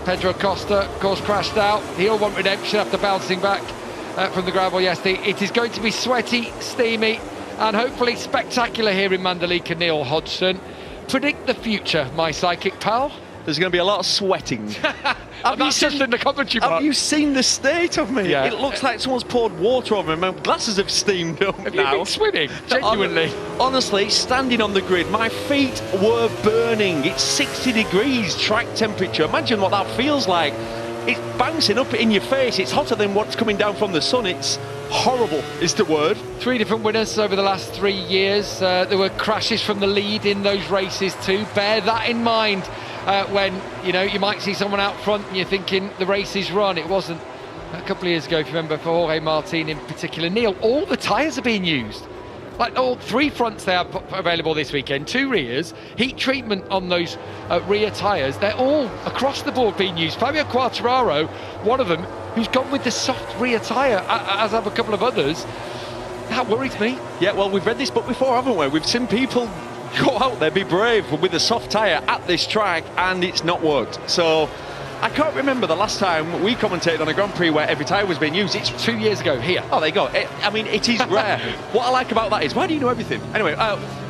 Pedro Acosta, of course, crashed out. He'll want redemption after bouncing back from the gravel yesterday. It is going to be sweaty, steamy, and hopefully spectacular here in Mandalika. Neil Hodgson, predict the future, my psychic pal. There's going to be a lot of sweating. That's just in the commentary box. Have you seen the state of me? Yeah. It looks like someone's poured water over me. My glasses have steamed up Have now. you been swimming? Genuinely. Honestly, standing on the grid, my feet were burning. It's 60 degrees track temperature. Imagine what that feels like. It's bouncing up in your face. It's hotter than what's coming down from the sun. It's horrible, is the word. 3 different winners over the last 3 years. There were crashes from the lead in those races too. Bear that in mind when you might see someone out front and you're thinking the race is run. It wasn't. A couple of years ago, if you remember, for Jorge Martin in particular. Neil, all the tyres are being used. Like all 3 fronts they have available this weekend, 2 rears, heat treatment on those rear tyres. They're all across the board being used. Fabio Quartararo, one of them, who's gone with the soft rear tyre, as have a couple of others. That worries me. Yeah, well, we've read this book before, haven't we? We've seen people go out there, be brave with a soft tyre at this track, and it's not worked. So I can't remember the last time we commentated on a Grand Prix where every tyre was being used. It's 2 years ago here. Oh, there you go. It is rare. What I like about that is, why do you know everything? Anyway,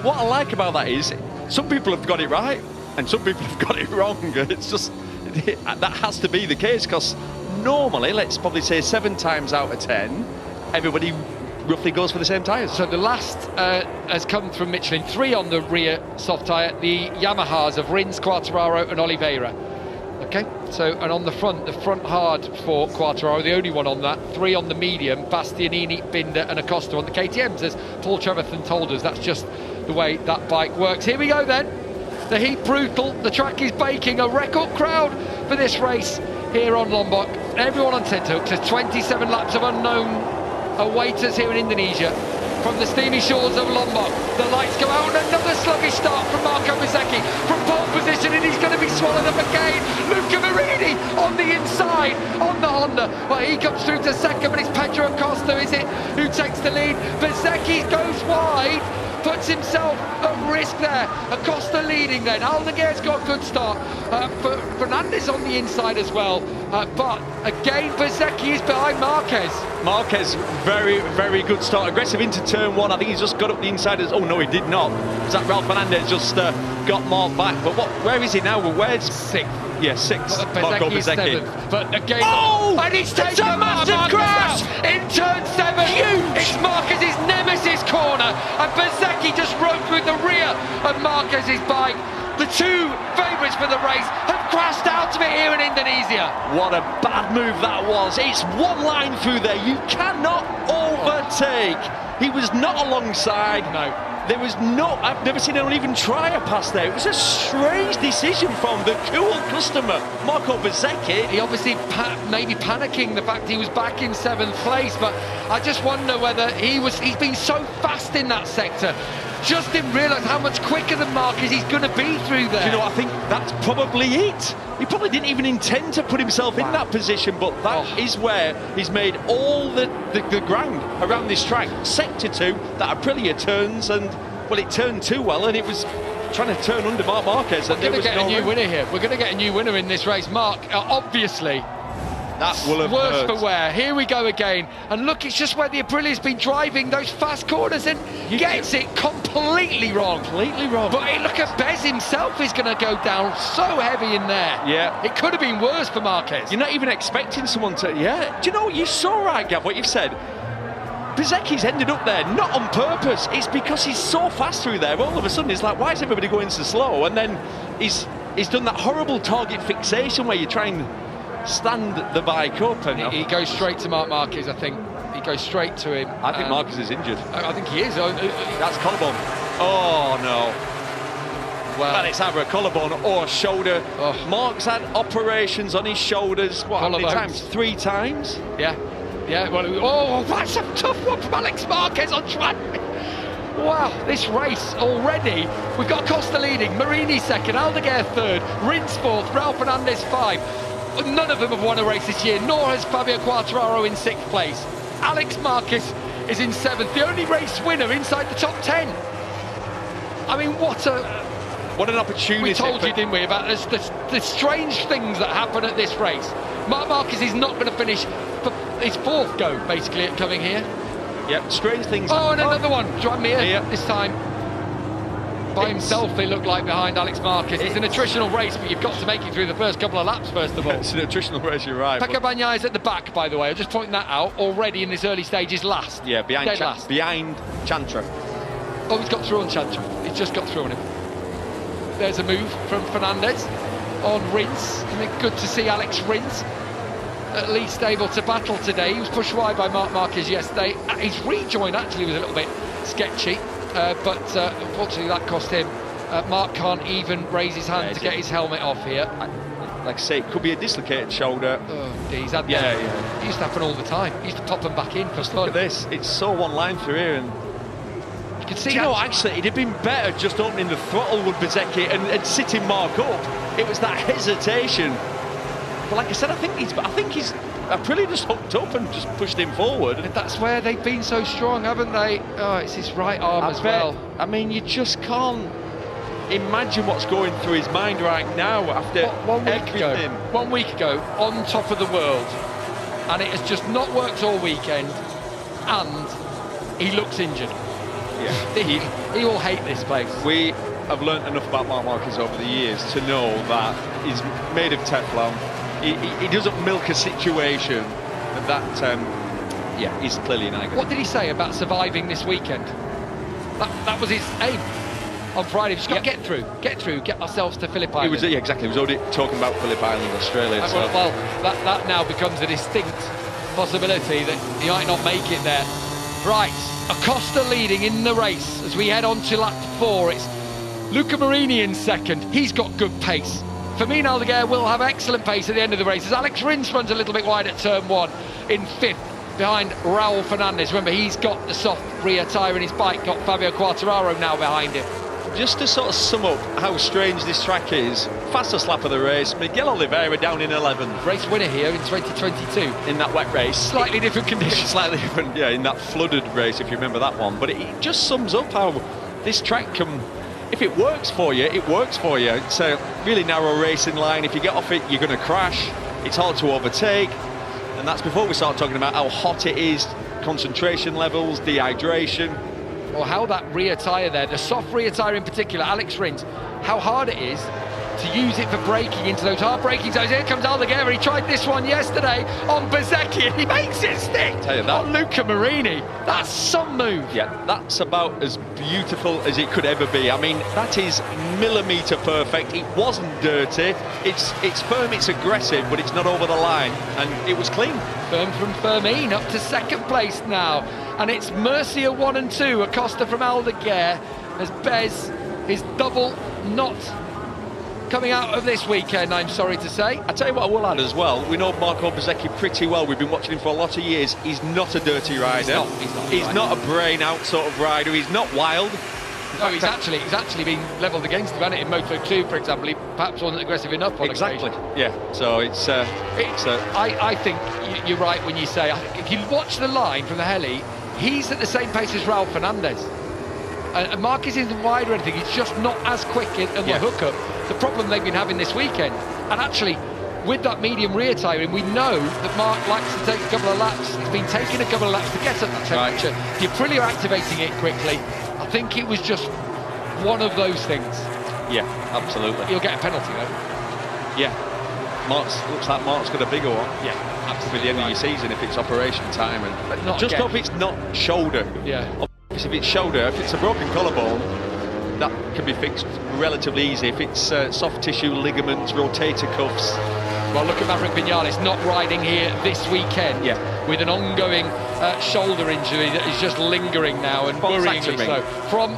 what I like about that is, some people have got it right, and some people have got it wrong. It's just, that has to be the case, because normally, let's probably say 7 times out of 10, everybody roughly goes for the same tyres. So the last has come from Michelin, 3 on the rear soft tyre, the Yamahas of Rins, Quartararo and Oliveira. Okay, so, and on the front hard for Quartararo, the only one on that, 3 on the medium, Bastianini, Binder and Acosta on the KTMs, as Paul Trevathan told us. That's just the way that bike works. Here we go then, the heat brutal, the track is baking, a record crowd for this race here on Lombok. Everyone on tenterhooks, there's 27 laps of unknown await us here in Indonesia. From the steamy shores of Lombok, the lights go out and another sluggish start from Marco Bezzecchi from pole position, and he's going to be swallowed up again. Luca Marini on the inside on the Honda. Well, he comes through to second, but it's Pedro Acosta, is it, who takes the lead. Bezzecchi goes wide, puts himself at risk there. Acosta leading then. Aldeguer's got a good start. Fernandez on the inside as well. But again, Bezzecchi is behind Marquez. Marquez, very, very good start. Aggressive into turn 1. I think he's just got up the inside. Oh no, he did not. Is that Ralph Fernandez just got Mark back? But where is he now? Where's 6th? Yeah, 6th. Marco Bezzecchi. 7th. But again, and he's taken a massive crash in turn 7. Huge. It's Marquez's nemesis corner, and Bezzecchi just rode through the rear of Marquez's bike. The 2 favourites for the race have crashed out of it here in Indonesia. What a bad move that was. It's one line through there. You cannot overtake. He was not alongside. No. There was I've never seen anyone even try a pass there. It was a strange decision from the cool customer, Marco Bezzecchi. He obviously maybe panicking the fact he was back in 7th place, but I just wonder whether he's been so fast in that sector. Just didn't realise how much quicker than Marquez he's going to be through there. Do you know, I think that's probably it. He probably didn't even intend to put himself in that position, but that is where he's made all the ground around this track. Sector 2, that Aprilia turns, and, well, it turned too well, and it was trying to turn under Marc Marquez. We're going to get a new winner here. We're going to get a new winner in this race. Mark, obviously, that will have worse hurt. for wear. Here we go again. And look, it's just where the Aprilia's been driving those fast corners and gets it completely wrong. Completely wrong. But look at Bez himself is going to go down so heavy in there. Yeah. It could have been worse for Marquez. You're not even expecting someone to... Yeah. Do you know what? You're so right, Gav, what you've said. Bezzecchi's ended up there, not on purpose. It's because he's so fast through there. All of a sudden, it's like, why is everybody going so slow? And then he's done that horrible target fixation where you try and stand the bike up, and he goes straight to Marc Marquez. I think he goes straight to him. I think Marquez is injured. I think he is. That's collarbone. Oh no. Well, it's either a collarbone or a shoulder. Mark's had operations on his shoulders. What, how many times? 3 times? Yeah. Well, that's a tough one from Alex Marquez on track. Wow, this race already. We've got Costa leading, Marini second, Aldeguer third, Rins fourth, Ralph Fernandez 5. None of them have won a race this year, nor has Fabio Quartararo in 6th place. Alex Marquez is in 7th, the only race winner inside the top 10. I mean, what What an opportunity. We told you, didn't we, about the strange things that happen at this race. Marc Marquez is not going to finish for his fourth go, basically, at coming here. Yeah, strange things. Oh, and another one. Joan Mir this time. By It's- himself, they look like behind Alex Marquez. It's an attritional race, but you've got to make it through the first couple of laps, first of all. It's an attritional race, you're right. Pecco Bagnaia is at the back, by the way. I'll just point that out. Already in this early stage is last. Yeah, behind Dead last. behind Chantra. Oh, he's got through on Chantra. He's just got through on him. There's a move from Fernandez on Rins. And good to see Alex Rins at least able to battle today. He was pushed wide by Marc Marquez yesterday. His rejoin actually was a little bit sketchy, but unfortunately that cost him. Mark can't even raise his hand to get his helmet off here. Like I say, it could be a dislocated shoulder. Oh, he's had Yeah, them. yeah. It used to happen all the time. He used to pop them back in for Look fun. at this. It's so one line through here, and You can see do you know, actually, it'd have been better just opening the throttle with Bezzecchi and sitting Mark up. It was that hesitation. But like I said, I think he's Aprilia just hooked up and just pushed him forward. That's where they've been so strong, haven't they? Oh, it's his right arm as well. I mean, you just can't imagine what's going through his mind right now after One week everything. ago, 1 week ago, on top of the world, and it has just not worked all weekend, and he looks injured. Yeah. He will hate this place. We have learnt enough about Marc Marquez over the years to know that he's made of Teflon. He doesn't milk a situation, and that he's clearly an icon. What did he say about surviving this weekend? That was his aim on Friday. We've just got to get through, get ourselves to Phillip Island. Exactly. He was already talking about Phillip Island, Australia. So. Well, that now becomes a distinct possibility that he might not make it there. Right, Acosta leading in the race as we head on to lap 4. It's Luca Marini in second. He's got good pace. Firmin Aldeguer will have excellent pace at the end of the race as Alex Rins runs a little bit wide at turn 1 in 5th behind Raul Fernandez. Remember, he's got the soft rear tyre in his bike, got Fabio Quartararo now behind him. Just to sort of sum up how strange this track is, fastest lap of the race, Miguel Oliveira down in 11th. Race winner here in 2022. In that wet race. Slightly different conditions. Slightly different, in that flooded race, if you remember that one. But it just sums up how this track can, if it works for you, it works for you. It's a really narrow racing line. If you get off it, you're going to crash. It's hard to overtake. And that's before we start talking about how hot it is, concentration levels, dehydration. Or how that rear tyre there, the soft rear tyre in particular, Alex Rins, how hard it is to use it for braking into those hard braking zones. Here comes Aldeguer. He tried this one yesterday on Bezzecchi and he makes it stick Tell you that. on Luca Marini. That's some move. Yeah, that's about as beautiful as it could ever be. I mean, that is millimetre perfect. It wasn't dirty. It's firm, it's aggressive, but it's not over the line. And it was clean. Firm from Firmin up to second place now. And it's Murcia 1 and 2. Acosta from Aldeguer as Bez, his double not coming out of this weekend, I'm sorry to say. I tell you what I will add as well, we know Marco Bezzecchi pretty well. We've been watching him for a lot of years. He's not a dirty rider. He's not a brain out sort of rider. He's not wild. No, he's actually been levelled against him, hasn't it? In Moto 2, for example, he perhaps wasn't aggressive enough on Exactly. occasion. Yeah. So I think you're right when you say, if you watch the line from the heli, he's at the same pace as Raul Fernandez. And Marquez isn't wide or anything, he's just not as quick in the hookup. The problem they've been having this weekend. And actually, with that medium rear tyre in, we know that Mark likes to take a couple of laps. He's been taking a couple of laps to get at that temperature. Right. You're pretty activating it quickly. I think it was just one of those things. Yeah, absolutely. He'll get a penalty though. Yeah. Looks like Mark's got a bigger one. Yeah, absolutely. With the end of your season, if it's operation time, and just again. hope it's not shoulder. Yeah. If it's shoulder, if it's a broken collarbone, that can be fixed relatively easy. If it's soft tissue ligaments, rotator cuffs. Well, look at Maverick Vinales not riding here this weekend with an ongoing shoulder injury that is just lingering now and worryingly so. From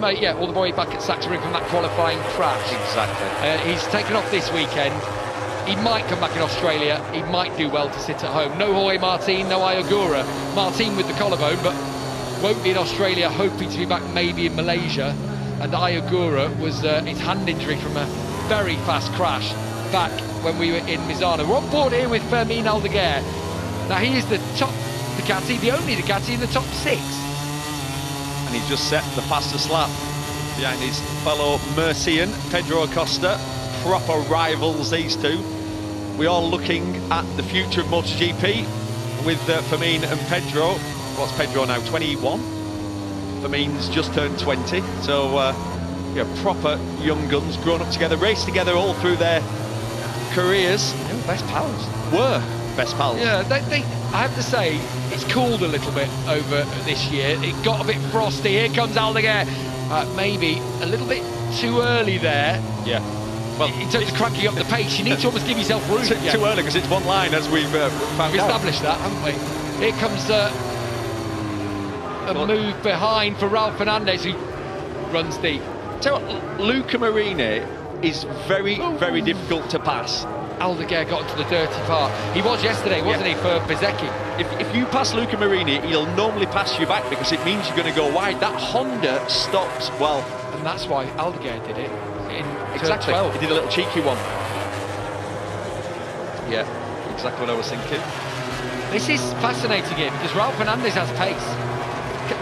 all the way back at Sachsenring from that qualifying crash. Exactly. He's taken off this weekend. He might come back in Australia. He might do well to sit at home. No Jorge Martin, no Ayagura. Martin with the collarbone, but won't be in Australia, hoping to be back maybe in Malaysia. And Ayagura was his hand injury from a very fast crash back when we were in Misano. We're on board here with Firmin Aldeguer. Now he is the top Ducati, the only Ducati in the top 6. And he's just set the fastest lap. behind his fellow Mercian, Pedro Acosta. Proper rivals, these two. We are looking at the future of MotoGP with Firmin and Pedro. What's Pedro now, 21? Firmin's just turned 20. So, yeah, proper young guns, grown up together, raced together all through their careers. They were best pals. Were best pals. Yeah, I have to say, it's cooled a little bit over this year. It got a bit frosty. Here comes Aldeguer. Maybe a little bit too early there. Yeah. Well, in terms of cranking up the pace, you need to almost give yourself room. Too early, because it's one line, as we've found We've out. established that, haven't we? Here comes a move behind for Ralph Fernandez, who runs deep. Tell you what, Luca Marini is very, very difficult to pass. Aldeguer got into the dirty part. He was yesterday, wasn't he, for Bezzecchi? If you pass Luca Marini, he'll normally pass you back because it means you're going to go wide. That Honda stops well. And that's why Aldeguer did it in exactly. turn 12. He did a little cheeky one. Yeah, exactly what I was thinking. This is fascinating here because Ralph Fernandez has pace.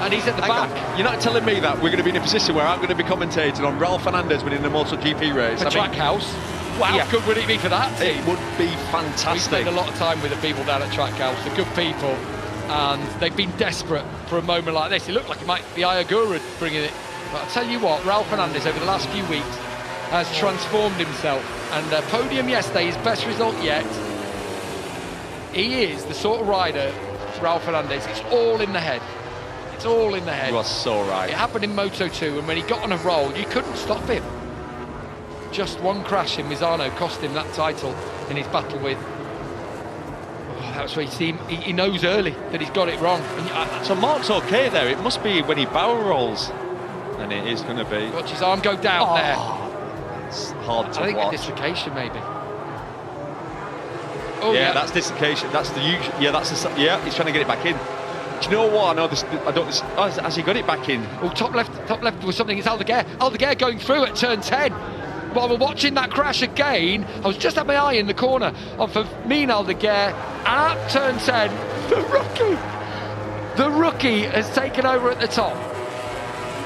And he's at the back. You're not telling me that we're going to be in a position where I'm going to be commentating on Ralph Fernandez winning the MotoGP race. For Trackhouse. Wow, yeah. good would it be for that team? It would be fantastic. We spend a lot of time with the people down at Trackhouse, the good people, and they've been desperate for a moment like this. It looked like it might be Ayagura bringing it. But I'll tell you what, Ralph Fernandez over the last few weeks has transformed himself. And podium yesterday, his best result yet. He is the sort of rider, Ralph Fernandez, it's all in the head. It's all in the head. You are so right. It happened in Moto 2, and when he got on a roll, you couldn't stop him. Just one crash in Misano cost him that title in his battle with... Oh, that's where you see him. He knows early that he's got it wrong. And so Mark's okay there. It must be when he barrel rolls. And it is going to be... Watch his arm go down there. It's hard to I think watch. a dislocation, maybe. Oh, yeah, that's dislocation. That's the usual... Yeah, that's the... Yeah, he's trying to get it back in. Do you know what? I know this... I don't... Oh, has he got it back in? Oh, top left was something. It's Aldeguer. Aldeguer going through at turn 10. While we're watching that crash again, I was just had my eye in the corner on Firmin Aldeguer, and at turn 10, the rookie has taken over at the top.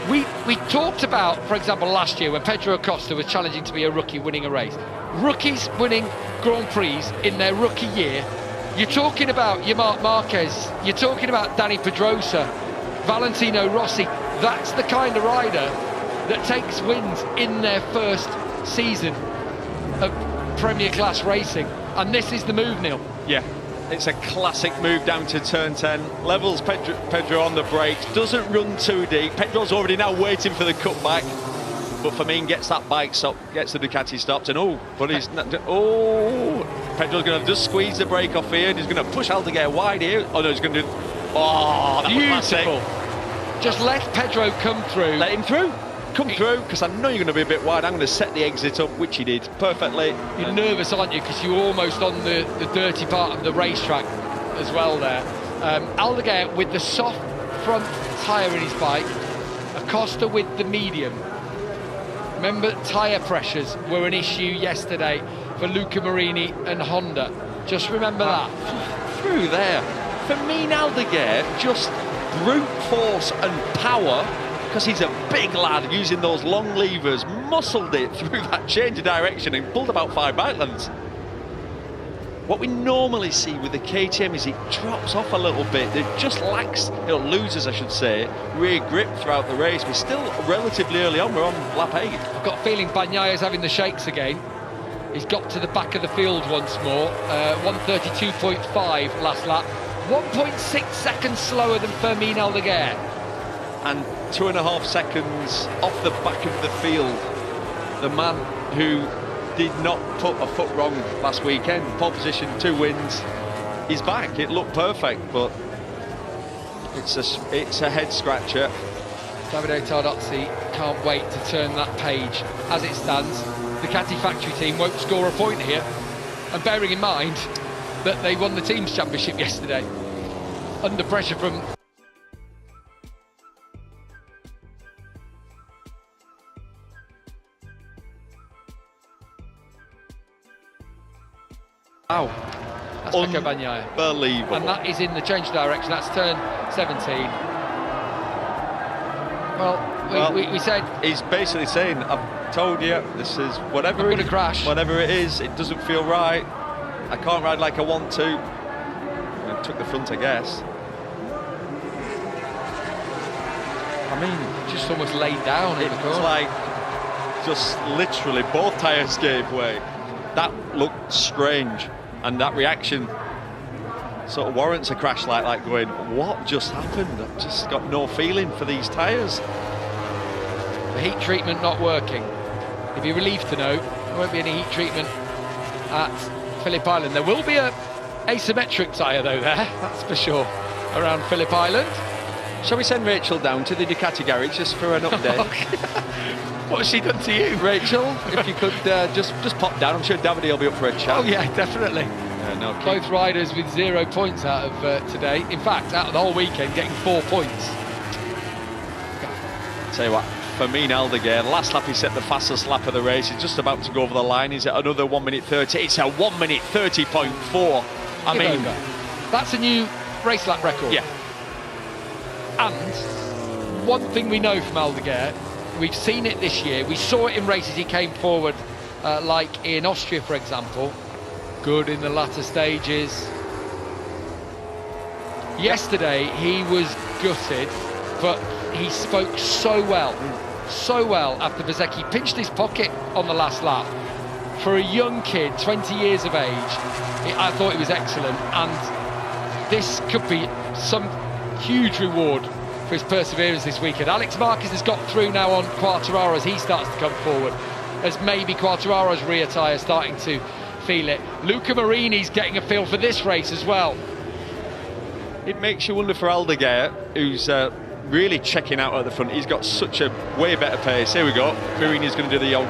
We talked about, for example, last year when Pedro Acosta was challenging to be a rookie winning a race. Rookies winning Grand Prix in their rookie year. You're talking about your Marc Marquez, you're talking about Dani Pedrosa, Valentino Rossi. That's the kind of rider that takes wins in their first season of Premier Class racing, and this is the move, Neil. Yeah, it's a classic move down to turn 10, levels Pedro on the brakes, doesn't run too deep. Pedro's already now waiting for the cutback, but Firmin gets that bike stop, gets the Ducati stopped, and but he's not, Pedro's going to just squeeze the brake off here, and he's going to push Aldeguer wide here. Oh no, he's going to do, that beautiful. Was classic. Just let Pedro come through. Let him through. Come through, because I know you're going to be a bit wide. I'm going to set the exit up, which he did perfectly. You're nervous, aren't you? Because you're almost on the dirty part of the racetrack as well there. Aldeguer with the soft front tyre in his bike, Acosta with the medium. Remember, tyre pressures were an issue yesterday for Luca Marini and Honda. Just remember that. Through there. Firmin Aldeguer, just brute force and power, because he's a big lad using those long levers, muscled it through that change of direction and pulled about 5 bike lengths. What we normally see with the KTM is it drops off a little bit. It just lacks, it loses, I should say, rear grip throughout the race. We're still relatively early on. We're on lap 8. I've got a feeling Bagnaya's having the shakes again. He's got to the back of the field once more. 1:32.5 last lap. 1.6 seconds slower than Firmin Aldeguer. And 2.5 seconds off the back of the field. The man who did not put a foot wrong last weekend, pole position, 2 wins, is back. It looked perfect, but it's a head scratcher. Davide Tardozzi can't wait to turn that page. As it stands, the Ducati factory team won't score a point here, and bearing in mind that they won the team's championship yesterday under pressure from wow, that's Pecco Bagnaia. Unbelievable. And that is in the change direction. That's turn 17. Well, we said he's basically saying, I've told you, this is whatever. I'm going to crash. Whatever it is, it doesn't feel right. I can't ride like I want to. And took the front, I guess. I mean, just almost laid down in the corner. It's like just literally both tyres gave way. That looked strange, and that reaction sort of warrants a crash like that. Going, what just happened? I've just got no feeling for these tyres. The heat treatment not working. You'd be relieved to know there won't be any heat treatment at Phillip Island. There will be a asymmetric tyre though there, that's for sure, around Phillip Island. Shall we send Rachel down to the Ducati garage just for an update? What has she done to you? Rachel, if you could just pop down. I'm sure Davide will be up for a chat. Oh yeah, definitely. No, both riders with 0 points out of today. In fact, out of the whole weekend, getting 4 points. Tell you what, for me, Aldeguer, last lap he set the fastest lap of the race. He's just about to go over the line. He's at another 1 minute 30. It's a 1 minute 30.4. I mean, that's a new race lap record. Yeah. And one thing we know from Aldeguer, we've seen it this year. We saw it in races he came forward, like in Austria, for example. Good in the latter stages. Yesterday he was gutted, but he spoke so well after Bezzecchi pinched his pocket on the last lap. For a young kid, 20 years of age, I thought it was excellent, and this could be some huge reward for his perseverance this weekend. Alex Marquez has got through now on Quartararo as he starts to come forward, as maybe Quartararo's rear tyre starting to feel it. Luca Marini's getting a feel for this race as well. It makes you wonder for Aldeguer, who's really checking out at the front. He's got such a way better pace. Here we go. Marini's going to do the old.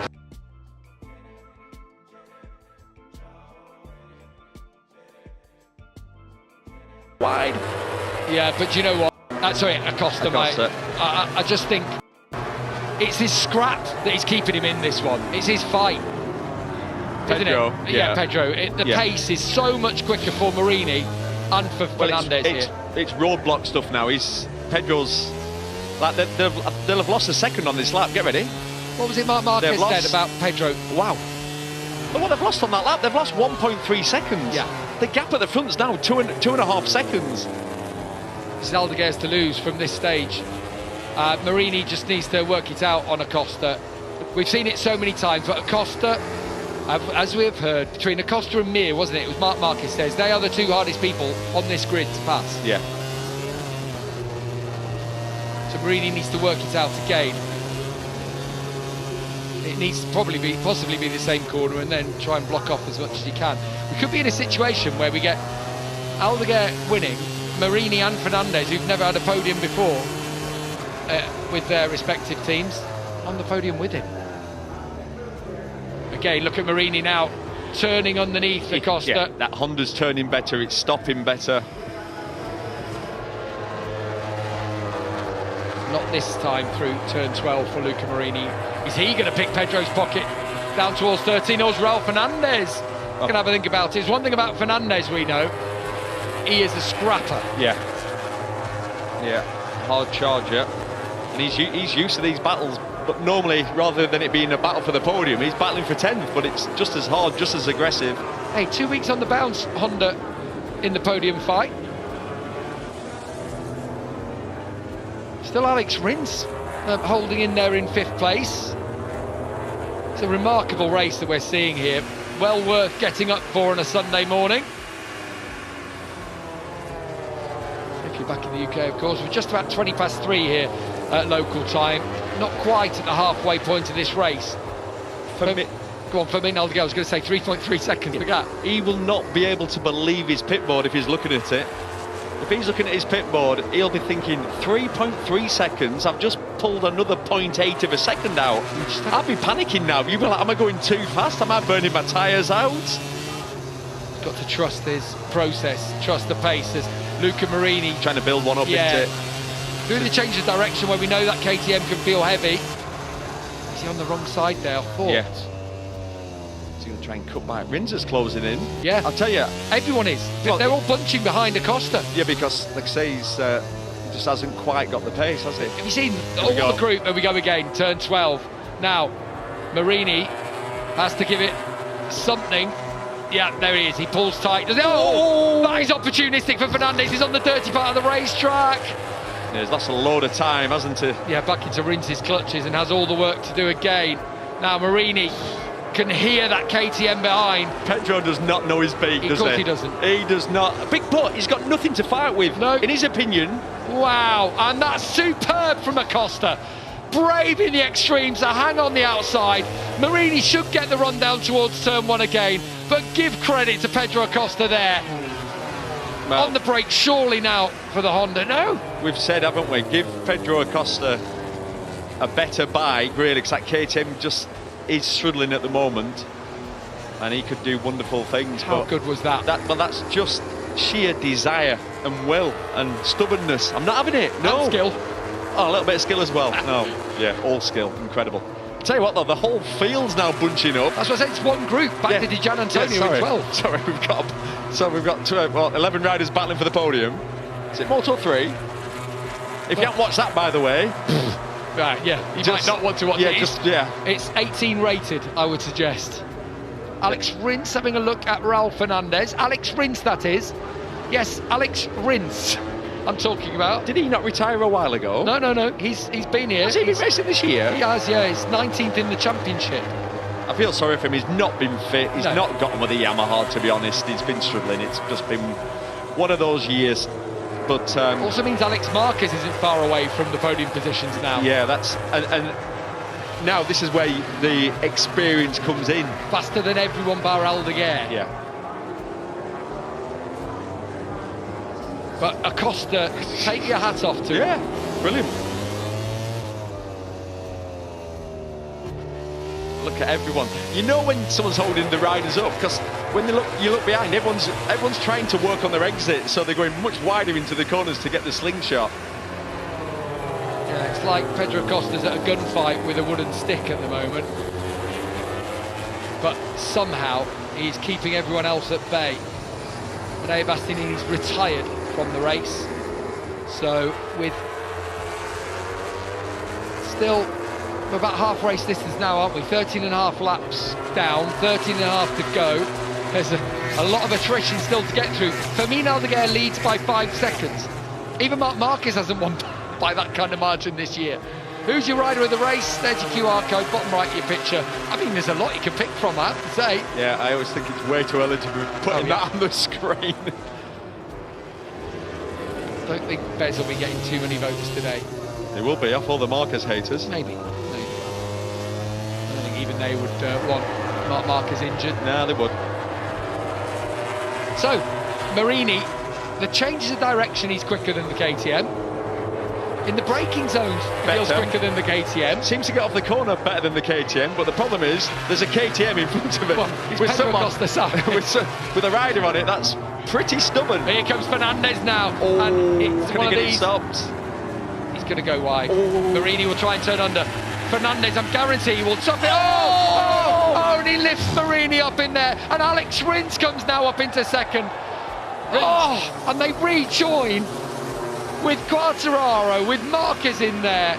Wide. Yeah, but you know what? Sorry, Acosta, mate. I just think it's his scrap that is keeping him in this one. It's his fight. Pedro, isn't it? Yeah, Pedro. The pace is so much quicker for Marini and for Fernandez here. It's roadblock stuff now. Pedro's like they'll have lost a second on this lap. Get ready. What was it Mark Marquez said about Pedro? Wow. Look what they've lost on that lap. They've lost 1.3 seconds. Yeah. The gap at the front's now 2.5 seconds. This is Aldeguer's to lose from this stage. Marini just needs to work it out on Acosta. We've seen it so many times, but Acosta, as we have heard, between Acosta and Mir, wasn't it? It was Mark Marquez says they are the two hardest people on this grid to pass. Yeah. So Marini needs to work it out again. It needs to possibly be the same corner and then try and block off as much as he can. We could be in a situation where we get Aldeguer winning, Marini and Fernandez, who've never had a podium before, with their respective teams, on the podium with him. Again, look at Marini now, turning underneath Acosta. Yeah, that Honda's turning better, it's stopping better. Not this time through turn 12 for Luca Marini. Is he going to pick Pedro's pocket down towards 13, or is Raul Fernandez going to have a think about it? There's one thing about Fernandez we know, he is a scrapper. Yeah, hard charger, and he's used to these battles. But normally, rather than it being a battle for the podium, he's battling for 10th. But it's just as hard, just as aggressive. Hey, 2 weeks on the bounce, Honda in the podium fight. Still Alex Rins holding in there in 5th place. It's a remarkable race that we're seeing here. Well worth getting up for on a Sunday morning. If you're back in the UK, of course. We're just about 20 past 3 here at local time. Not quite at the halfway point of this race. Go on, Aldeguer, I was going to say 3.3 seconds the gap. He will not be able to believe his pit board if he's looking at it. If he's looking at his pit board, he'll be thinking 3.3 seconds, I've just pulled another 0.8 of a second out. I'll be panicking now. You'll be like, am I going too fast? Am I burning my tyres out? He's got to trust his process, trust the pace. As Luca Marini trying to build one up into it. Doing the change of direction where we know that KTM can feel heavy. Is he on the wrong side there? I thought. Yeah. He's going to try and cut back. Rinser's closing in. Yeah. I'll tell you. Everyone is. Well, they're all bunching behind Acosta. Yeah, because, like I say, he's just hasn't quite got the pace, has he? Have you seen all the group? There we go again, turn 12. Now, Marini has to give it something. Yeah, there he is. He pulls tight. Does it? Oh, that is opportunistic for Fernandez. He's on the dirty part of the racetrack. Yeah, he's lost a load of time, hasn't he? Yeah, back into Rins's clutches and has all the work to do again. Now, Marini can hear that KTM behind. Pedro does not know his beat, does he? Of course he doesn't. He does not. Big putt, he's got nothing to fight with. No. In his opinion. Wow, and that's superb from Acosta. Brave in the extremes to hang on the outside. Marini should get the run down towards turn 1 again, but give credit to Pedro Acosta there. Well, on the brake, surely now for the Honda. No. We've said, haven't we, give Pedro Acosta a better bike, really, because that KTM just is struggling at the moment, and he could do wonderful things. How good was that? But that's just sheer desire and will and stubbornness. I'm not having it. No. And skill. Oh, a little bit of skill as well. No, yeah, all skill. Incredible. Tell you what, though, the whole field's now bunching up. That's what I said. It's one group. Back to Di Gian Antonio in 12. Sorry, we've got 11 riders battling for the podium. Is it Moto 3? If you haven't watched that, by the way. Right, yeah. You might not want to watch it. It's 18 rated, I would suggest. Alex Rins having a look at Raul Fernandez. Alex Rins, that is. Yes, Alex Rins I'm talking about. Did he not retire a while ago? No. He's been here. Has he been racing this year? He has, yeah. He's 19th in the championship. I feel sorry for him. He's not been fit. He's not got on with the Yamaha, to be honest. He's been struggling. It's just been one of those years. But also means Alex Marquez isn't far away from the podium positions now. Yeah, that's and now this is where the experience comes in. Faster than everyone bar Aldeguer. Yeah. But Acosta, take your hat off to him. Yeah, brilliant. Look at everyone. You know when someone's holding the riders up, because when you look behind, everyone's trying to work on their exit, so they're going much wider into the corners to get the slingshot. Yeah, it's like Pedro Acosta's at a gunfight with a wooden stick at the moment. But somehow he's keeping everyone else at bay. Today Bastianini's retired from the race. So with still we're about half race distance now, aren't we? 13.5 laps down, 13.5 to go. There's a lot of attrition still to get through. Fermin Aldeguer leads by 5 seconds. Even Marc Marquez hasn't won by that kind of margin this year. Who's your rider of the race? There's your QR code, bottom right of your picture. I mean, there's a lot you can pick from, I have to say. Yeah, I always think it's way too early to be putting that on the screen. I don't think Bez will be getting too many votes today. They will be, off all the Marquez haters. Maybe. I don't think even they would want Marc Marquez injured. No, they would. So, Marini, the changes of direction, he's quicker than the KTM. In the braking zones, he feels quicker than the KTM. Seems to get off the corner better than the KTM, but the problem is there's a KTM in front of it. Well, with a rider on it, that's pretty stubborn. Here comes Fernandez now, oh, and it's can one he of get these. It stopped? He's going to go wide. Oh. Marini will try and turn under. Fernandez, I'm guaranteeing he will stop it. Oh, and he lifts Marini up in there, and Alex Rins comes now up into second. And they rejoin with Quartararo, with Marquez in there.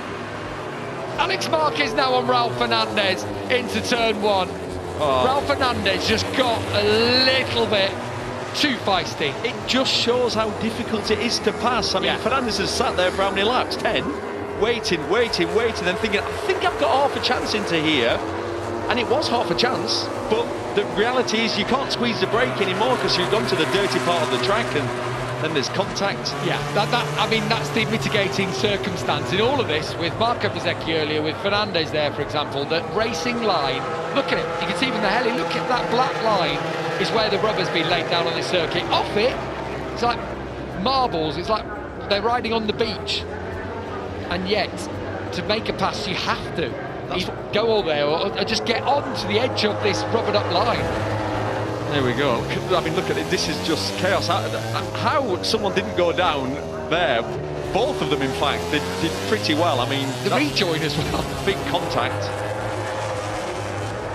Alex Marquez now on Raul Fernandez into turn 1. Raul Fernandez just got a little bit too feisty. It just shows how difficult it is to pass. I mean, Fernandez has sat there for how many laps? 10? Waiting, then thinking, I think I've got half a chance into here. And it was half a chance, but the reality is you can't squeeze the brake anymore because you've gone to the dirty part of the track and then there's contact. Yeah, I mean, that's the mitigating circumstance in all of this, with Marco Bezzecchi earlier, with Fernandez there, for example. That racing line, look at it, you can see from the heli, look at that black line is where the rubber's been laid down on this circuit. Off it, it's like marbles, it's like they're riding on the beach. And yet, to make a pass, you have to. Go all there, or just get onto the edge of this rubbered up line. There we go. I mean, look at it. This is just chaos. How someone didn't go down there? Both of them, in fact, they did pretty well. I mean, the rejoin as well. Big contact.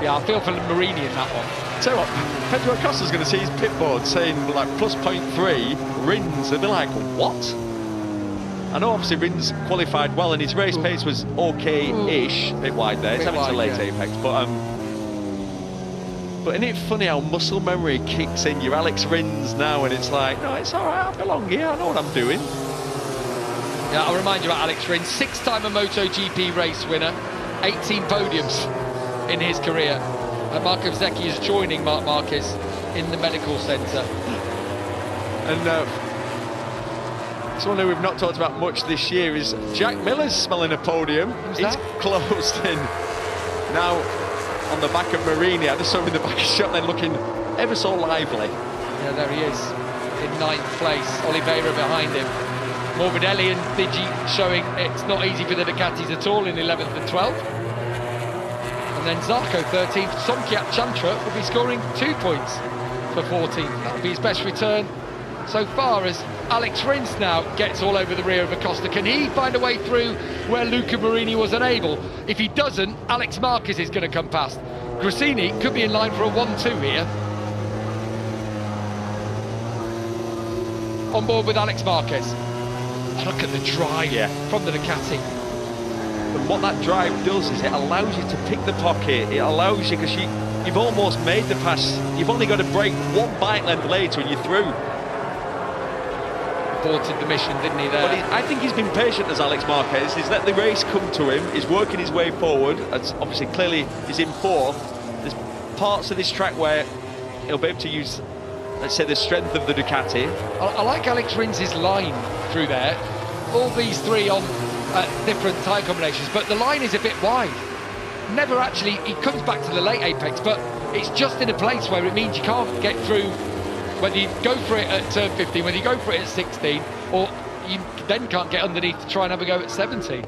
Yeah, I feel for Marini in that one. Tell you what, Pedro Acosta's going to see his pit board saying like +0.3 Rins, and they're like, what? I know obviously Rins qualified well and his race pace was okay-ish, a bit wide there. It's having a late apex, but isn't it funny how muscle memory kicks in? You're Alex Rins now, and it's like, no, it's all right, I belong here, I know what I'm doing. Yeah, I'll remind you about Alex Rins, 6-time MotoGP race winner, 18 podiums in his career. And Marco Zecchi is joining Marc Marquez in the medical centre. And someone who we've not talked about much this year is Jack Miller's smelling a podium. It's closed in. Now, on the back of Marini, I just saw him in the back of Shotland looking ever so lively. Yeah, there he is, in 9th place. Oliveira behind him. Morbidelli and Digi showing it's not easy for the Ducatis at all in 11th and 12th. And then Zarco 13th. Somkiat Chantra will be scoring 2 points for 14th. That'll be his best return so far, as Alex Rins now gets all over the rear of Acosta. Can he find a way through where Luca Marini was unable? If he doesn't, Alex Marquez is going to come past. Grassini could be in line for a 1-2 here. On board with Alex Marquez. Oh, look at the drive from the Ducati. And what that drive does is it allows you to pick the pocket. It allows you, because you've almost made the pass. You've only got to brake 1 bike length later and you're through. Aborted the mission, didn't he, there? But I think he's been patient as Alex Marquez. He's let the race come to him. He's working his way forward. As obviously, clearly, he's in 4th. There's parts of this track where he'll be able to use, let's say, the strength of the Ducati. I like Alex Rins' line through there. All these 3 on different tyre combinations, but the line is a bit wide. Never actually, he comes back to the late apex, but it's just in a place where it means you can't get through, whether you go for it at turn 15, whether you go for it at 16, or you then can't get underneath to try and have a go at 17.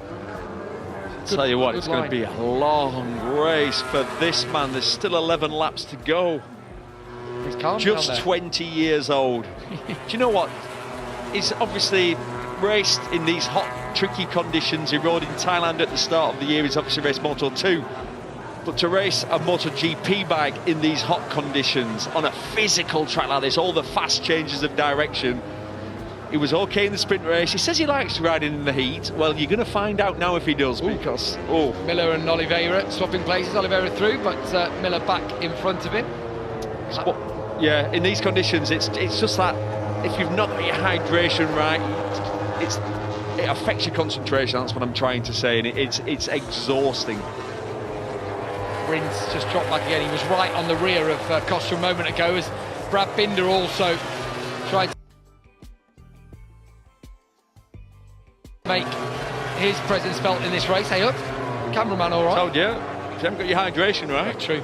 Tell you what, it's going to be a long race for this man. There's still 11 laps to go. He's calm just down there. 20 years old. Do you know what? He's obviously raced in these hot, tricky conditions. He rode in Thailand at the start of the year. He's obviously raced Moto 2. But to race a MotoGP bike in these hot conditions on a physical track like this, all the fast changes of direction, he was okay in the sprint race. He says he likes riding in the heat. Well, you're going to find out now if he does, because Miller and Oliveira swapping places. Oliveira through, but Miller back in front of him. Yeah, in these conditions, it's just that if you've not got your hydration right, it affects your concentration. That's what I'm trying to say, and it's exhausting. Rins just dropped back again. He was right on the rear of Costa a moment ago, as Brad Binder also tried to make his presence felt in this race. Hey, look, cameraman, all right. Told you, if you haven't got your hydration right. True.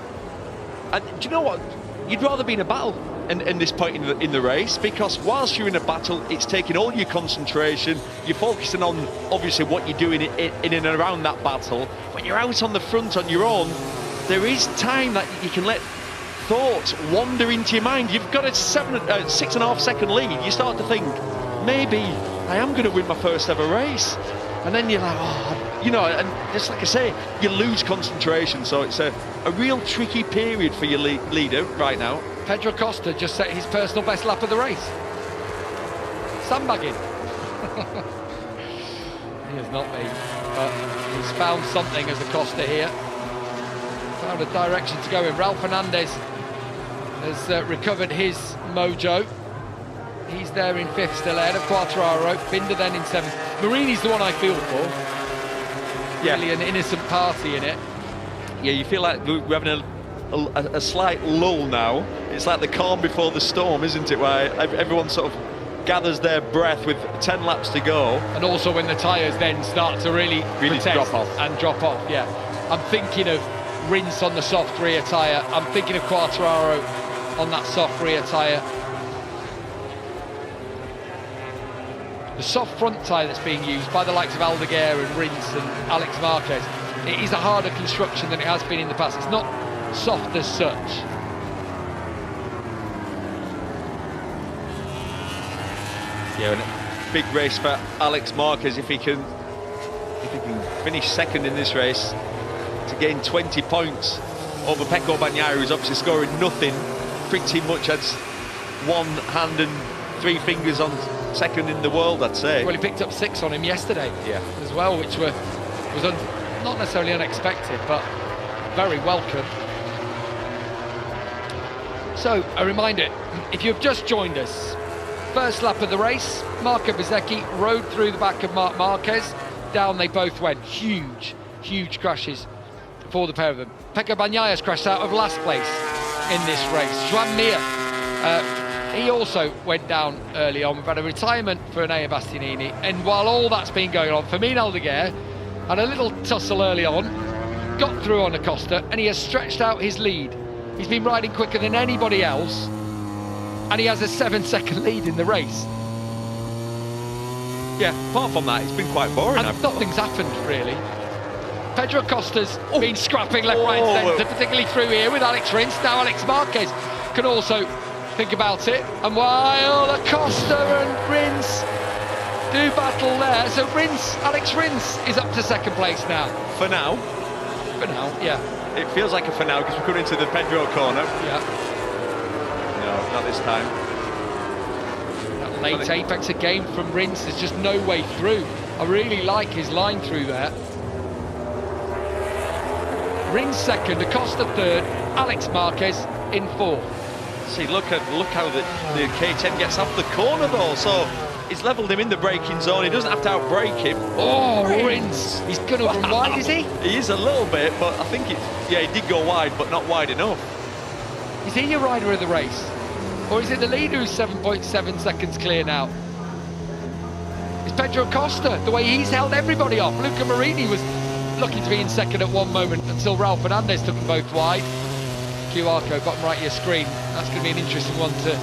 And do you know what? You'd rather be in a battle in this point in the race, because whilst you're in a battle, it's taking all your concentration. You're focusing on obviously what you're doing in and around that battle. When you're out on the front on your own, there is time that you can let thoughts wander into your mind. You've got a 6.5 second lead. You start to think, maybe I am going to win my first ever race. And then you're like, oh, you know, and just like I say, you lose concentration. So it's a real tricky period for your leader right now. Pedro Costa just set his personal best lap of the race. Sandbagging. He has not been, but he's found something as Acosta here. Found a direction to go in. Ralph Fernandez has recovered his mojo. He's there in 5th, still ahead of Quartararo. Binder then in 7th. Marini's the one I feel for. Yeah. Really an innocent party in it. Yeah, you feel like we're having a slight lull now. It's like the calm before the storm, isn't it? Where everyone sort of gathers their breath with 10 laps to go. And also when the tyres then start to really drop off. And drop off, yeah. I'm thinking of Rins on the soft rear tyre. I'm thinking of Quartararo on that soft rear tyre. The soft front tyre that's being used by the likes of Aldeguer and Rins and Alex Marquez, it is a harder construction than it has been in the past. It's not soft as such. Yeah, and a big race for Alex Marquez if he can finish second in this race to gain 20 points over Pecco Bagnaia, who's obviously scoring nothing, pretty much has one hand and 3 fingers on second in the world, I'd say. Well, he picked up 6 on him yesterday, Yeah. as well, which was not necessarily unexpected, but very welcome. So, a reminder, if you've just joined us, first lap of the race, Marco Bezzecchi rode through the back of Marc Marquez. Down they both went. Huge crashes for the pair of them. Pecco Bagnaia crashed out of last place in this race. Joan Mir, he also went down early on. We've had a retirement for Enea Bastianini, and while all that's been going on, Fermin Aldeguer had a little tussle early on, got through on Acosta, and he has stretched out his lead. He's been riding quicker than anybody else, and he has a 7-second lead in the race. Yeah, apart from that, it's been quite boring. And nothing's happened, really. Pedro Acosta's been scrapping left, right and centre, particularly through here with Alex Rins. Now Alex Marquez can also think about it. And while Acosta and Rins do battle there, so Alex Rins is up to second place now. For now. For now, yeah. It feels like a for now because we're coming into the Pedro corner. Yeah. No, not this time. That late apex again from Rins, there's just no way through. I really like his line through there. Rins second, Acosta third, Alex Marquez in fourth. See, look how the K10 gets off the corner though. So he's levelled him in the braking zone. He doesn't have to outbrake him. Oh, Rins! He's going to run wide, is he? He is a little bit, but I think he did go wide, but not wide enough. Is he your rider of the race? Or is it the leader who's 7.7 seconds clear now? It's Pedro Acosta, the way he's held everybody off. Luca Marini was lucky to be in second at one moment until Raul Fernandez took them both wide. QR code, bottom right of your screen. That's going to be an interesting one to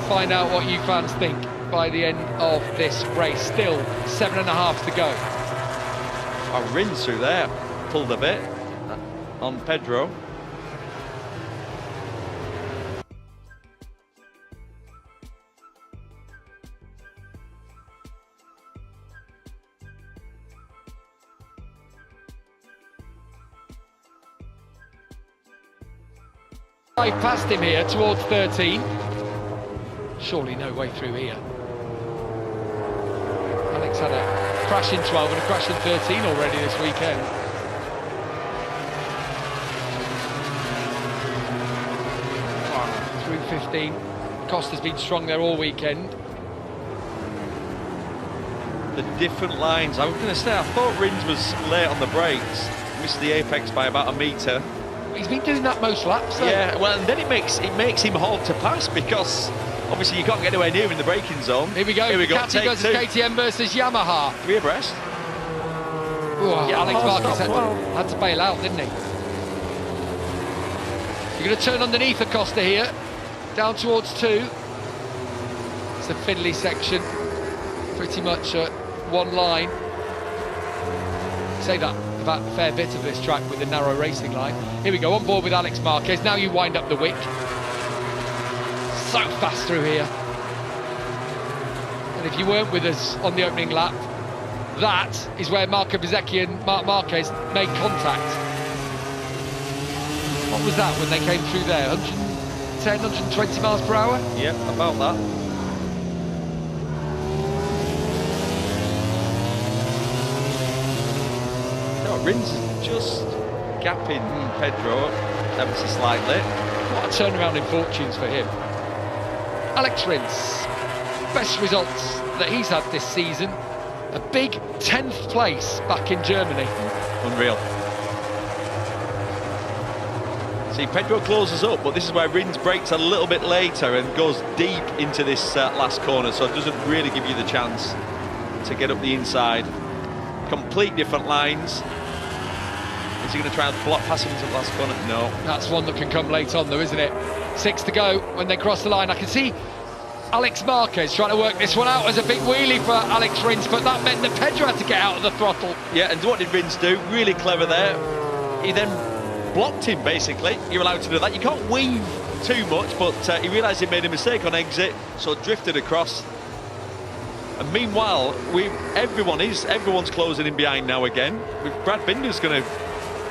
find out what you fans think by the end of this race. Still 7.5 to go. A Rins through there, pulled a bit on Pedro. I passed him here towards 13. Surely no way through here. Alex had a crash in 12 and a crash in 13 already this weekend. Through 15. Costa's been strong there all weekend. The different lines. I was going to say, I thought Rins was late on the brakes. Missed the apex by about a metre. He's been doing that most laps though. Yeah, well, and then it makes him hard to pass because obviously you can't get anywhere near in the braking zone. Here we go. Ducati versus KTM versus Yamaha. 3 abreast. Ooh, Alex Marquez had to bail out, didn't he? You're going to turn underneath Acosta here, down towards 2. It's a fiddly section, pretty much one line. Say that about a fair bit of this track with a narrow racing line. Here we go, on board with Alex Marquez. Now you wind up the wick. So fast through here. And if you weren't with us on the opening lap, that is where Marco Bezzecchi and Marc Marquez made contact. What was that when they came through there? 110, 120 miles per hour? Yep, about that. Rins is just gapping Pedro ever so slightly. What a turnaround in fortunes for him. Alex Rins, best results that he's had this season. A big 10th place back in Germany. Unreal. See, Pedro closes up, but this is where Rins brakes a little bit later and goes deep into this last corner, so it doesn't really give you the chance to get up the inside. Complete different lines. Is he going to try and block past him into the last corner? No. That's one that can come late on though, isn't it? 6 to go when they cross the line. I can see Alex Marquez trying to work this one out as a big wheelie for Alex Rins, but that meant that Pedro had to get out of the throttle. Yeah, and what did Rins do? Really clever there. He then blocked him, basically. You're allowed to do that. You can't weave too much, but he realised he made a mistake on exit, so drifted across. And meanwhile, everyone's closing in behind now again. Brad Binder's going to...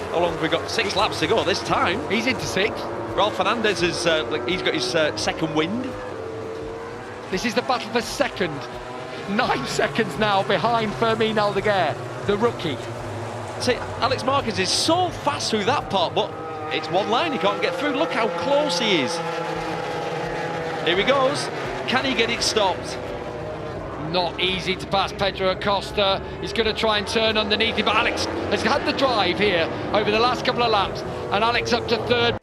How long have we got? 6 laps to go this time. He's into 6. Raul Fernandez is he's got his second wind. This is the battle for second 9 seconds now behind Fermin Aldeguer, the rookie. See, Alex Marquez is so fast through that part, but it's one line, he can't get through. Look how close he is. Here he goes. Can he get it stopped? Not easy to pass Pedro Acosta. He's going to try and turn underneath him, but Alex has had the drive here over the last couple of laps, and Alex up to third.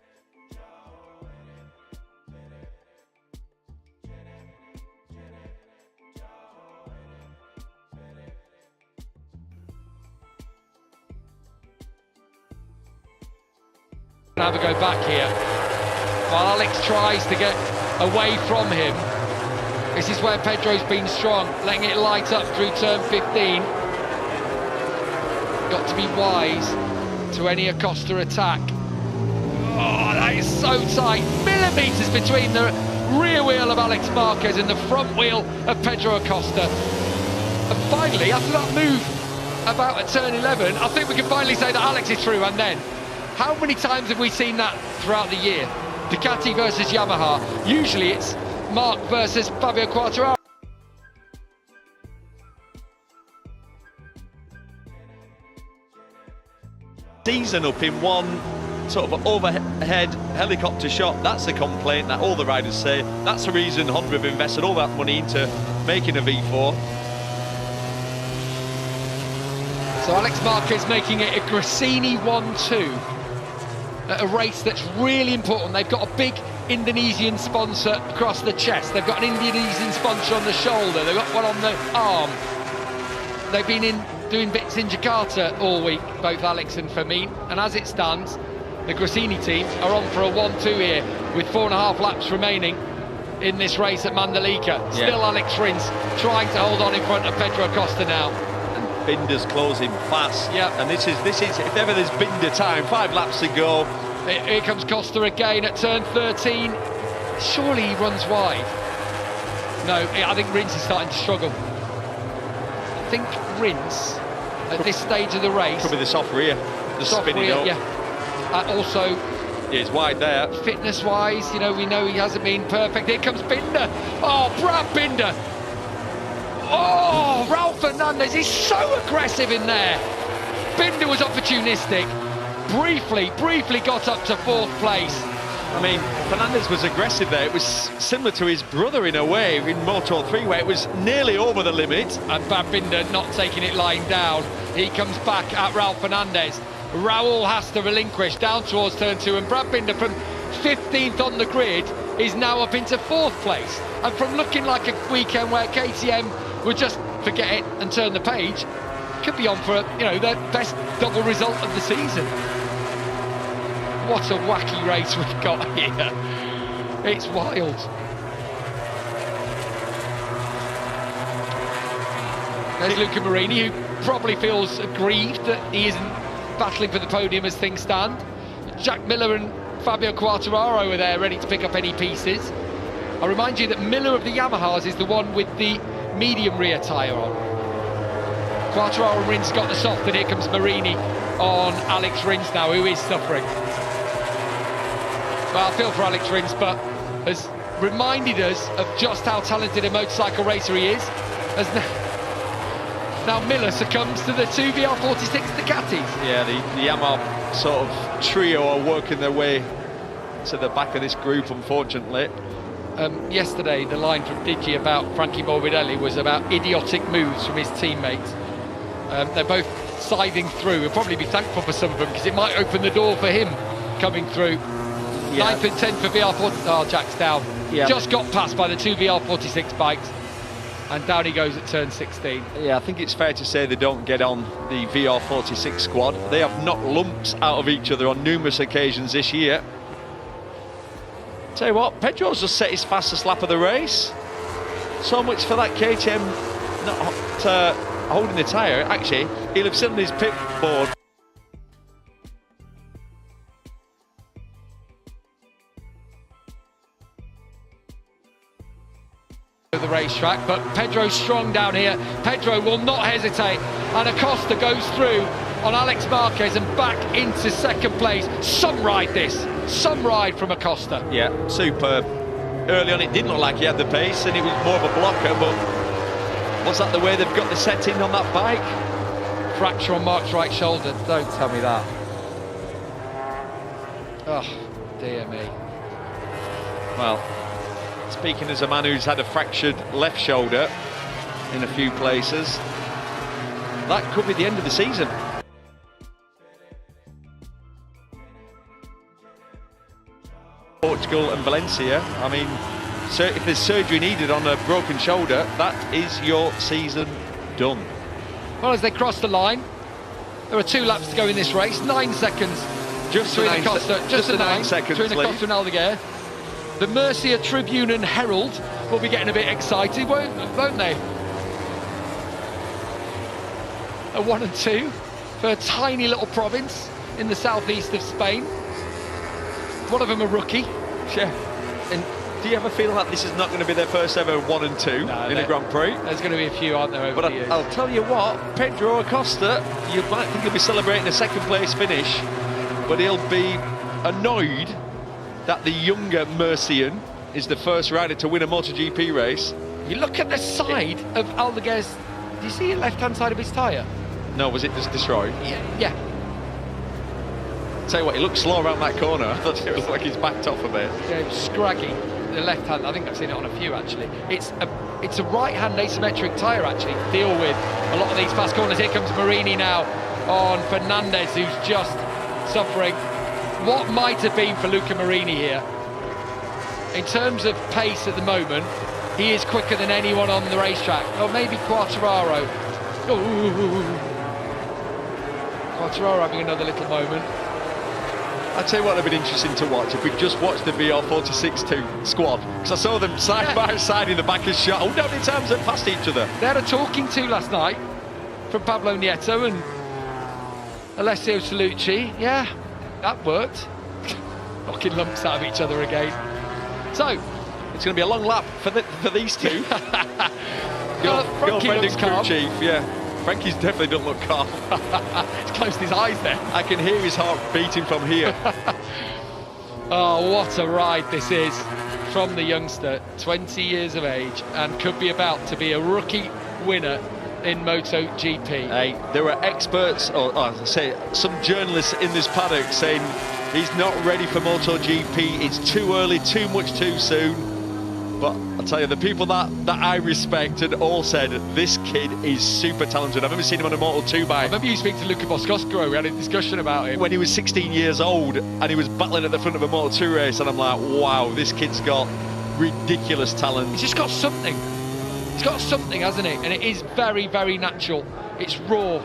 Have a go back here while Alex tries to get away from him. This is where Pedro's been strong, letting it light up through turn 15. Got to be wise to any Acosta attack. Oh, that is so tight. Millimetres between the rear wheel of Alex Marquez and the front wheel of Pedro Acosta. And finally, after that move about at turn 11, I think we can finally say that Alex is through. And then, how many times have we seen that throughout the year? Ducati versus Yamaha. Usually it's Marc versus Fabio Quartararo. Season up in one sort of overhead helicopter shot. That's the complaint that all the riders say. That's the reason Honda have invested all that money into making a V4. So Alex Marquez making it a Gresini 1-2. At a race that's really important. They've got a big Indonesian sponsor across the chest. They've got an Indonesian sponsor on the shoulder. They've got one on the arm. They've been doing bits in Jakarta all week, both Alex and Fermin. And as it stands, the Gresini team are on for a 1-2 here with 4.5 laps remaining in this race at Mandalika. Still Alex Rins trying to hold on in front of Pedro Acosta now. Binder's closing fast. Yeah. And this is if ever there's Binder time, 5 laps to go. Here comes Costa again at turn 13. Surely he runs wide. No, I think Rins is starting to struggle. I think Rins at this stage of the race, could be the soft rear, the soft spinning rear, up. Yeah. Also, yeah, he's wide there. Fitness-wise, you know, we know he hasn't been perfect. Here comes Binder. Oh, Brad Binder. Oh, Raul Fernandez is so aggressive in there. Binder was opportunistic. Briefly got up to 4th place. I mean, Fernandez was aggressive there. It was similar to his brother in a way in Moto 3, where it was nearly over the limit. And Brad Binder not taking it lying down. He comes back at Raul Fernandez. Raul has to relinquish down towards turn 2, and Brad Binder from 15th on the grid is now up into 4th place. And from looking like a weekend where KTM would just forget it and turn the page, could be on for their best double result of the season. What a wacky race we've got here. It's wild. There's Luca Marini, who probably feels aggrieved that he isn't battling for the podium as things stand. Jack Miller and Fabio Quartararo are there ready to pick up any pieces. I remind you that Miller of the Yamahas is the one with the medium rear tyre on. Quartararo and Rins got the soft, and here comes Marini on Alex Rins now, who is suffering. Well, I feel for Alex Rins, but has reminded us of just how talented a motorcycle racer he is. As now Miller succumbs to the 2 VR46 Ducatis. Yeah, the Yamaha sort of trio are working their way to the back of this group, unfortunately. Yesterday, the line from Digi about Frankie Morbidelli was about idiotic moves from his teammates. They're both scything through. We'll probably be thankful for some of them, because it might open the door for him coming through. Yeah. 9th and 10th for VR40. Oh, Jack's down. Yeah. Just got passed by the 2 VR46 bikes. And down he goes at turn 16. Yeah, I think it's fair to say they don't get on the VR46 squad. They have knocked lumps out of each other on numerous occasions this year. Tell you what, Pedro's just set his fastest lap of the race. So much for that KTM not holding the tyre. Actually, he'll have sit on his pit board. The racetrack, but Pedro's strong down here. Pedro will not hesitate, and Acosta goes through on Alex Marquez and back into 2nd place. Some ride from Acosta. Yeah, superb. Early on it didn't look like he had the pace and it was more of a blocker, but Was that the way they've got the setting on that bike? Fracture on Mark's right shoulder. Don't tell me that. Oh, dear me. Well, speaking as a man who's had a fractured left shoulder in a few places, that could be the end of the season. Portugal and Valencia, I mean, if there's surgery needed on a broken shoulder, that is your season done. Well, as they cross the line, there are 2 laps to go in this race. 9 seconds. Just between a 9 Acosta, just a 9 seconds between lead. Acosta and Aldeguer. The Murcia Tribune and Herald will be getting a bit excited, won't they? A 1 and 2 for a tiny little province in the southeast of Spain. One of them a rookie. Yeah. And do you ever feel like this is not going to be their first ever 1 and 2 in a Grand Prix? There's going to be a few, aren't there, over but the years? I'll tell you what, Pedro Acosta, you might think he'll be celebrating a second place finish, but he'll be annoyed that the younger Murcian is the first rider to win a MotoGP race. You look at the side of Aldeguer's. Do you see the left-hand side of his tyre? No, was it just destroyed? Yeah. Tell you what, he looked slow around that corner. I thought it was like he's backed off a bit. Yeah, scraggy. The left hand, I think I've seen it on a few actually. It's a right-hand asymmetric tyre actually to deal with a lot of these fast corners. Here comes Marini now on Fernandez, who's just suffering. What might have been for Luca Marini here. In terms of pace at the moment, he is quicker than anyone on the racetrack. Or maybe Quartararo. Ooh. Quartararo having another little moment. I'd tell you what would have been interesting to watch if we just watched the VR46-2 squad, because I saw them side by side in the back of shot. How many times they passed each other? They had a talking to last night from Pablo Nieto and Alessio Salucci. Yeah, that worked. Knocking lumps out of each other again. So it's going to be a long lap for these two. Your friend and crew chief, yeah. Frankie's definitely don't look calm. He's closed his eyes there. I can hear his heart beating from here. Oh, what a ride this is from the youngster, 20 years of age, and could be about to be a rookie winner in MotoGP. Hey, there were experts, or as I say, some journalists in this paddock saying he's not ready for MotoGP. It's too early, too much too soon. But I'll tell you, the people that I respected all said this kid is super talented. I've never seen him on a Moto2 bike. I remember you speaking to Luca Boscoscaro, we had a discussion about him. When he was 16 years old and he was battling at the front of a Moto2 race, and I'm like, wow, this kid's got ridiculous talent. He's just got something. He's got something, hasn't he? And it is very, very natural. It's raw.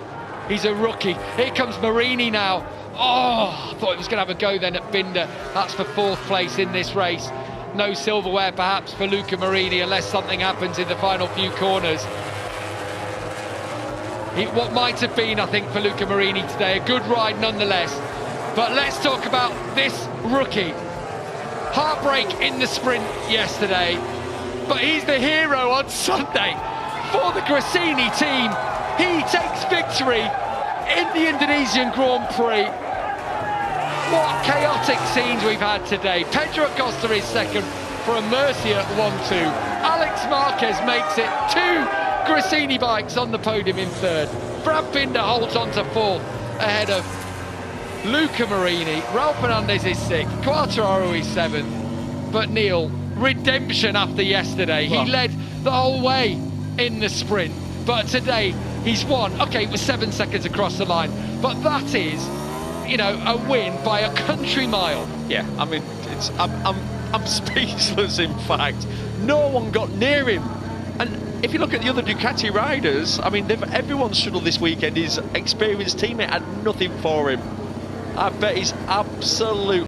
He's a rookie. Here comes Marini now. Oh, I thought he was going to have a go then at Binder. That's for 4th place in this race. No silverware perhaps for Luca Marini unless something happens in the final few corners. What might have been, I think, for Luca Marini today, a good ride nonetheless. But let's talk about this rookie. Heartbreak in the sprint yesterday, but he's the hero on Sunday for the Gresini team. He takes victory in the Indonesian Grand Prix. What chaotic scenes we've had today. Pedro Acosta is second for a Murcia 1-2. Alex Marquez makes it 2 Gresini bikes on the podium in 3rd. Brad Binder holds on to 4th ahead of Luca Marini. Raul Fernandez is 6th. Quartararo is 7th. But Neil, redemption after yesterday. He led the whole way in the sprint. But today he's won. Okay, it was 7 seconds across the line. But that is, you know, a win by a country mile. Yeah, I mean, I'm speechless. In fact, no one got near him. And if you look at the other Ducati riders, I mean, everyone struggled this weekend. His experienced teammate had nothing for him. I bet he's absolutely